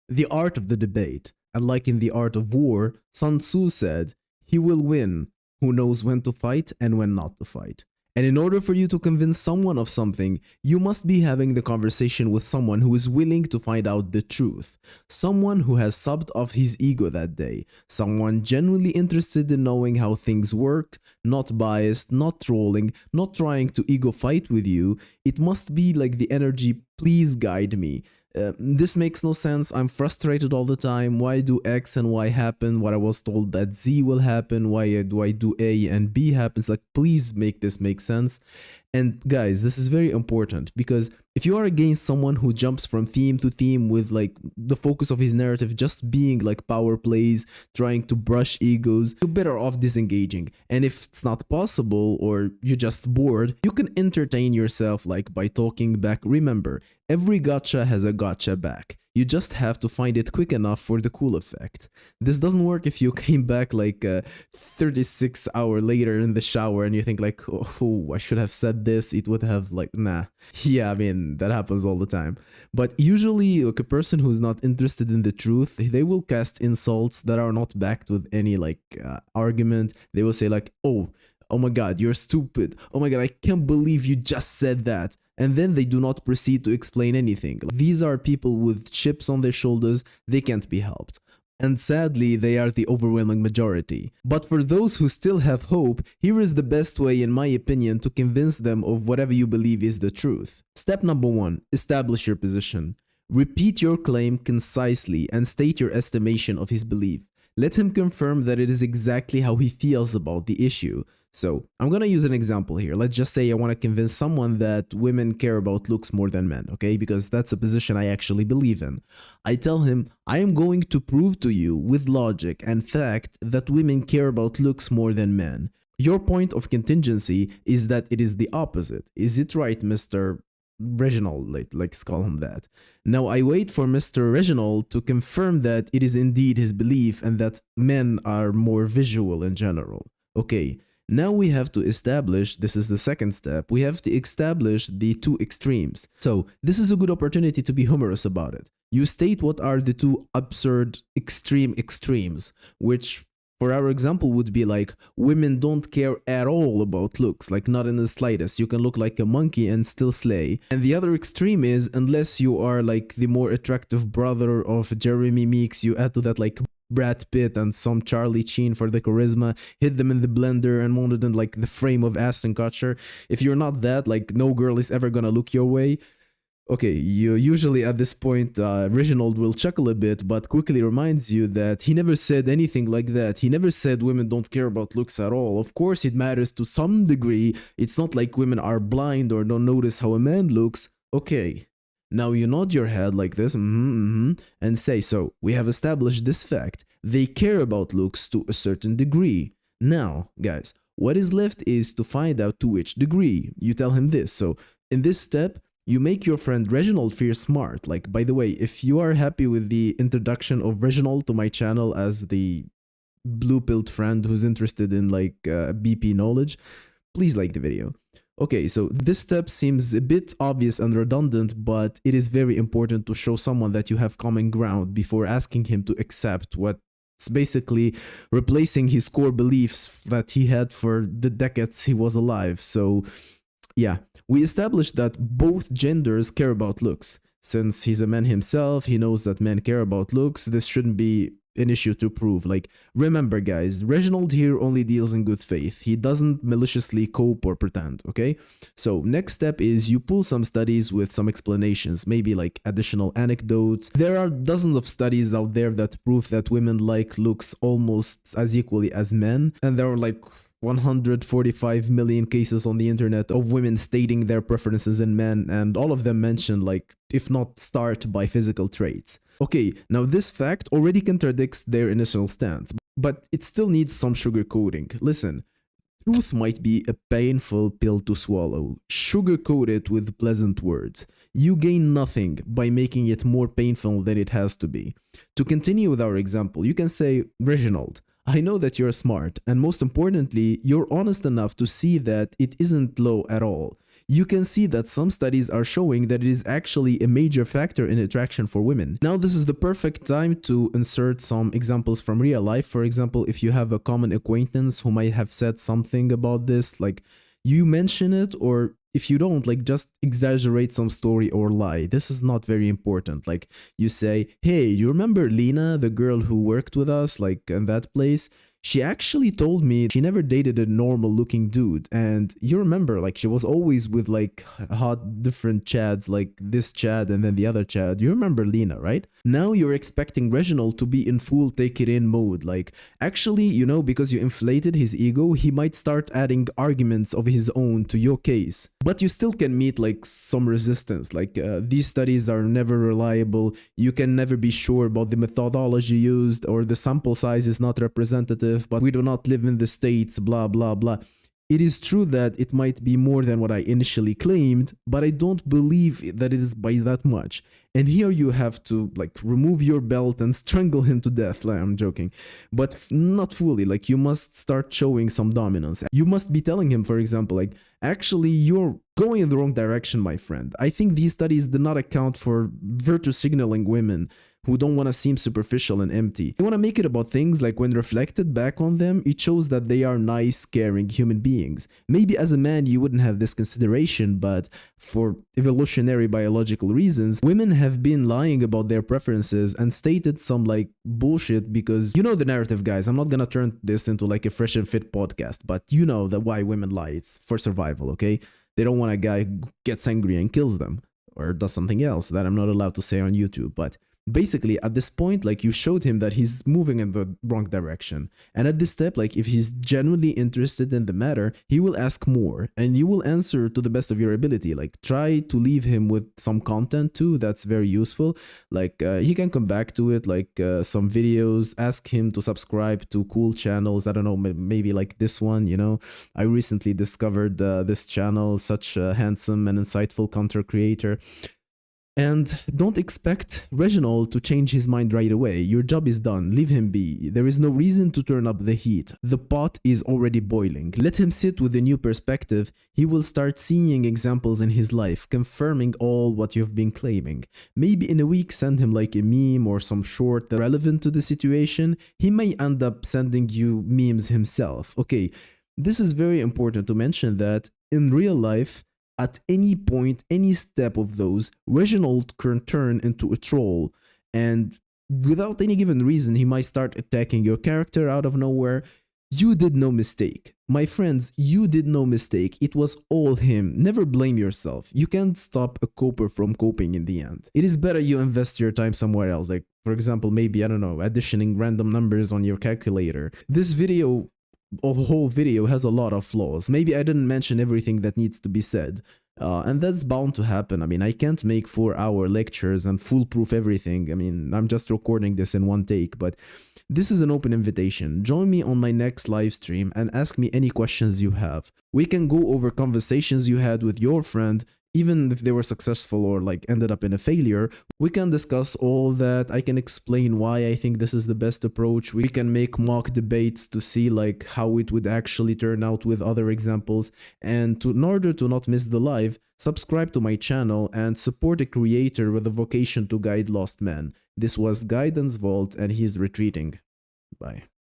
the art of the debate. And like in the art of war, Sun Tzu said, he will win who knows when to fight and when not to fight. And in order for you to convince someone of something, you must be having the conversation with someone who is willing to find out the truth. Someone who has subbed off his ego that day. Someone genuinely interested in knowing how things work, not biased, not trolling, not trying to ego fight with you. It must be like the energy, please guide me. This makes no sense. I'm frustrated all the time. Why do X and Y happen? What I was told that Z will happen. Why do I do A and B happens? Like, please make this make sense. And guys, this is very important because if you are against someone who jumps from theme to theme with like the focus of his narrative just being like power plays, trying to brush egos, you're better off disengaging. And if it's not possible or you're just bored, you can entertain yourself like by talking back. Remember, every gotcha has a gotcha back. You just have to find it quick enough for the cool effect. This doesn't work if you came back like 36 hours later in the shower and you think like, oh, I should have said this. It would have like, nah. Yeah, I mean, that happens all the time. But usually like a person who's not interested in the truth, they will cast insults that are not backed with any like argument. They will say like, oh my god, you're stupid. Oh my god, I can't believe you just said that. And then they do not proceed to explain anything. These are people with chips on their shoulders, they can't be helped. And sadly, they are the overwhelming majority. But for those who still have hope, here is the best way, in my opinion, to convince them of whatever you believe is the truth. Step number 1, establish your position. Repeat your claim concisely and state your estimation of his belief. Let him confirm that it is exactly how he feels about the issue. So, I'm gonna use an example here. Let's just say I want to convince someone that women care about looks more than men, okay? Because that's a position I actually believe in. I tell him, I am going to prove to you with logic and fact that women care about looks more than men. Your point of contingency is that it is the opposite. Is it right, Mr. Reginald? Let's call him that. Now I wait for Mr. Reginald to confirm that it is indeed his belief and that men are more visual in general. Okay. Now we have to establish, this is the second step, we have to establish the two extremes. So this is a good opportunity to be humorous about it. You state what are the two absurd extremes, which for our example would be like women don't care at all about looks, like not in the slightest. You can look like a monkey and still slay. And the other extreme is unless you are like the more attractive brother of Jeremy Meeks, you add to that like Brad Pitt and some Charlie Sheen for the charisma, hit them in the blender and mold it in like the frame of Ashton Kutcher. If you're not that, like no girl is ever gonna look your way. Okay, you usually at this point, Reginald will chuckle a bit, but quickly reminds you that he never said anything like that. He never said women don't care about looks at all. Of course, it matters to some degree. It's not like women are blind or don't notice how a man looks. Okay, now you nod your head like this, and say, so we have established this fact. They care about looks to a certain degree. Now, guys, what is left is to find out to which degree. You tell him this. So in this step, you make your friend Reginald feel smart. Like, by the way, if you are happy with the introduction of Reginald to my channel as the blue-pilled friend who's interested in like BP knowledge, please like the video. Okay, so this step seems a bit obvious and redundant, but it is very important to show someone that you have common ground before asking him to accept what's basically replacing his core beliefs that he had for the decades he was alive. So yeah, we established that both genders care about looks. Since he's a man himself, he knows that men care about looks. This shouldn't be an issue to prove. Like, remember guys, Reginald here only deals in good faith. He doesn't maliciously cope or pretend, okay? So next step is you pull some studies with some explanations, maybe like additional anecdotes. There are dozens of studies out there that prove that women like looks almost as equally as men, and there are like 145 million cases on the internet of women stating their preferences in men, and all of them mention like, if not start by physical traits. Okay, now this fact already contradicts their initial stance, but it still needs some sugarcoating. Listen, truth might be a painful pill to swallow. Sugarcoat it with pleasant words. You gain nothing by making it more painful than it has to be. To continue with our example, you can say, Reginald, I know that you're smart, and most importantly, you're honest enough to see that it isn't low at all. you can see that some studies are showing that it is actually a major factor in attraction for women. Now, this is the perfect time to insert some examples from real life. For example, if you have a common acquaintance who might have said something about this, like you mention it, or if you don't, like just exaggerate some story or lie. This is not very important. Like you say, hey, you remember Lena, the girl who worked with us, like in that place? She actually told me she never dated a normal looking dude. And you remember, like, she was always with like hot different Chads, like this Chad and then the other Chad. You remember Lena, right? Now you're expecting Reginald to be in full take it in mode. Like, actually, you know, because you inflated his ego, he might start adding arguments of his own to your case. But you still can meet like some resistance. Like, these studies are never reliable. You can never be sure about the methodology used, or the sample size is not representative, but we do not live in the States, blah, blah, blah. It is true that it might be more than what I initially claimed, but I don't believe that it is by that much. And here you have to like remove your belt and strangle him to death. Like, I'm joking, but not fully. Like, you must start showing some dominance. You must be telling him, for example, like, actually, you're going in the wrong direction, my friend. I think these studies do not account for virtue signaling women who don't want to seem superficial and empty. You want to make it about things like when reflected back on them, it shows that they are nice, caring human beings. Maybe as a man you wouldn't have this consideration, but for evolutionary biological reasons, women have been lying about their preferences and stated some like bullshit because you know the narrative, guys. I'm not gonna turn this into like a fresh and fit podcast, but you know that why women lie. It's for survival, okay? They don't want a guy who gets angry and kills them or does something else that I'm not allowed to say on YouTube, but basically at this point, like, you showed him that he's moving in the wrong direction, and at this step, like, if he's genuinely interested in the matter, he will ask more and you will answer to the best of your ability. Like, try to leave him with some content too, that's very useful. Like, he can come back to it, like some videos. Ask him to subscribe to cool channels. I don't know, maybe like this one, you know. I recently discovered this channel, such a handsome and insightful content creator. And don't expect Reginald to change his mind right away. Your job is done. Leave him be. There is no reason to turn up the heat. The pot is already boiling. Let him sit with a new perspective. He will start seeing examples in his life, confirming all what you've been claiming. Maybe in a week send him like a meme or some short that's relevant to the situation. He may end up sending you memes himself. Okay, this is very important to mention that in real life, at any point, any step of those, Reginald can turn into a troll, and without any given reason, he might start attacking your character out of nowhere. You did no mistake. My friends, you did no mistake. It was all him. Never blame yourself. You can't stop a coper from coping in the end. It is better you invest your time somewhere else. Like, for example, maybe, I don't know, additioning random numbers on your calculator. This video, the whole video, has a lot of flaws. Maybe I didn't mention everything that needs to be said, and that's bound to happen. I mean, I can't make 4-hour lectures and foolproof everything. I mean, I'm just recording this in one take, but this is an open invitation. Join me on my next live stream and ask me any questions you have. We can go over conversations you had with your friend, even if they were successful or like ended up in a failure. We can discuss all that. I can explain why I think this is the best approach. We can make mock debates to see like how it would actually turn out with other examples. And in order to not miss the live, subscribe to my channel and support a creator with a vocation to guide lost men. This was Guidance Vault, and he's retreating. Bye.